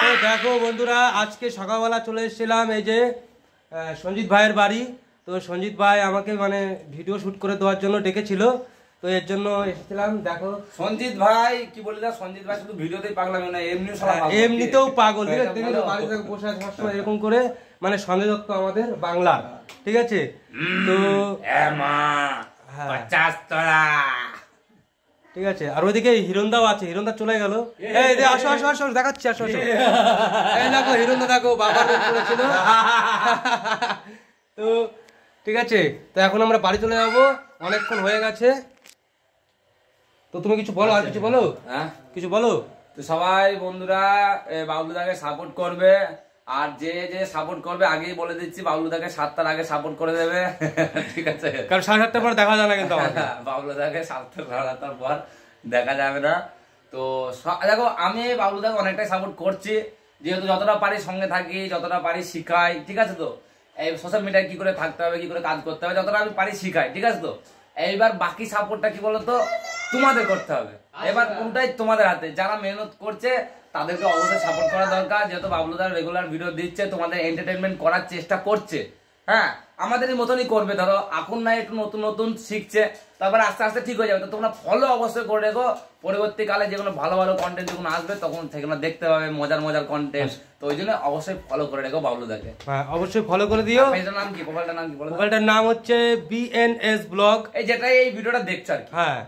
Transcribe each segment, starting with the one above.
তো দেখো বন্ধুরা, আজকে সকালবেলা চলে এসেছিলাম এই যে সঞ্জিত ভাইয়ের বাড়ি। তো সঞ্জিত ভাই আমাকে মানে ভিডিও শুট করে দেওয়ার জন্য ডেকেছিল, তো এর জন্য এসেছিলাম। দেখো সঞ্জিত ভাই কি বলি না, সঞ্জিত ভাই শুধু ভিডিওতেই পাগলামি না, এমনিতেও পাগল। ঠিক আছে, বাড়িতে বসে আছে সবসময় এরকম করে, মানে সঞ্জয় দত্ত আমাদের বাংলা। ঠিক আছে, তো ঠিক আছে। আর ওইদিকে হিরণদাও আছে, হিরণদা চলে গেল। এই আসো আসো আসো, দেখাচ্ছি, আসো আসো। এই দেখো হিরণদা, দেখো বাবার রোল করেছিল। তো ঠিক আছে, তো এখন আমরা বাড়ি চলে যাবো, অনেকক্ষণ হয়ে গেছে। তো তুমি কিছু বলো, আর কিছু বলো। হ্যাঁ, কিছু বলো। তো সবাই বন্ধুরা বাবলুদাকে সাপোর্ট করবে, আর যে যে সাপোর্ট করবে আগেই বলে দিচ্ছি, বাবলুদাকে 7টার আগে সাপোর্ট করে দেবে। ঠিক আছে, কারণ 7:30টার পর দেখা যায় না কিন্তু বাবলুদাকে 7টার পর দেখা যাবে না। তো দেখো, আমি বাবলুদাকে অনেকটাই সাপোর্ট করছি, যেহেতু যতটা পারি সঙ্গে থাকি, যতটা পারি শিখাই। ঠিক আছে, তো এই সোশ্যাল মিডিয়ায় কি করে থাকতে হবে, কি করে কাজ করতে হবে, যতটা আমি পারি শিখাই। ঠিক আছে, তো এইবার বাকি সাপোর্টটা কি বলতো তোমাদের করতে হবে। এবার কোনটাই তোমাদের হাতে, যারা মেহনত করছে তাদেরকে অবশ্যই সাপোর্ট করা দরকার। যেহেতু বাবলুদার রেগুলার ভিডিও দিচ্ছে, তোমাদের এন্টারটেনমেন্ট করার চেষ্টা করছে। হ্যাঁ, আমাদের মতনই করবে। ধরো এখন না একটু নতুন নতুন শিখছে, তারপরে আস্তে আস্তে ঠিক হয়ে যাবে। তো তোমরা ফলো অবশ্যই করে রেখো, পরবর্তীকালে যেগুলো ভালো ভালো কন্টেন্ট যখন আসবে তখন সেগুলো দেখতে পাবে, মজার মজার কন্টেন্ট। তো ওই জন্য অবশ্যই ফলো করে রেখো বাবলুদাকে। হ্যাঁ, অবশ্যই ফলো করে দিও। এটার নাম কি, প্রোফাইলটার নাম কি বলো? প্রোফাইলটার নাম হচ্ছে BNS ব্লগ, এই যেটাই এই ভিডিওটা দেখছো আর কি। হ্যাঁ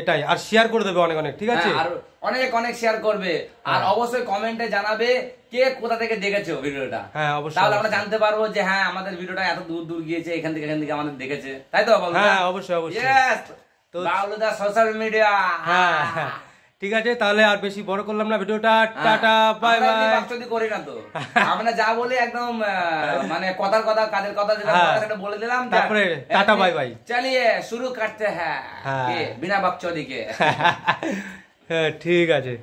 এটাই। আর শেয়ার করে দেবে অনেক অনেক। ঠিক আছে, আর অনেক অনেক শেয়ার করবে, আর অবশ্যই কমেন্টে জানাবে কে কোথা থেকে দেখেছো ভিডিওটা। হ্যাঁ অবশ্যই, তাহলে আমরা জানতে পারবো যে হ্যাঁ আমাদের ভিডিওটা এত দূর দূর গিয়েছে, এখান থেকে আমাদের দেখেছে, তাই তো বাবলুদা? হ্যাঁ অবশ্যই অবশ্যই। তো বাবলুদা সোশ্যাল মিডিয়া। হ্যাঁ হ্যাঁ, ঠিক আছে, তাহলে আর বেশি বড় করলাম না ভিডিওটা। Tata, bye bye. বাকচুদি করি না তো, আমরা যা বলি একদম মানে কথার কথা, কাজের কথা, যেটা সেটা বলে দিলাম, তারপরে টাটা বাই বাই। চলিয়ে শুরু করতে হ্যাঁ বিনা বাকচুদি কে। হ্যাঁ ঠিক আছে।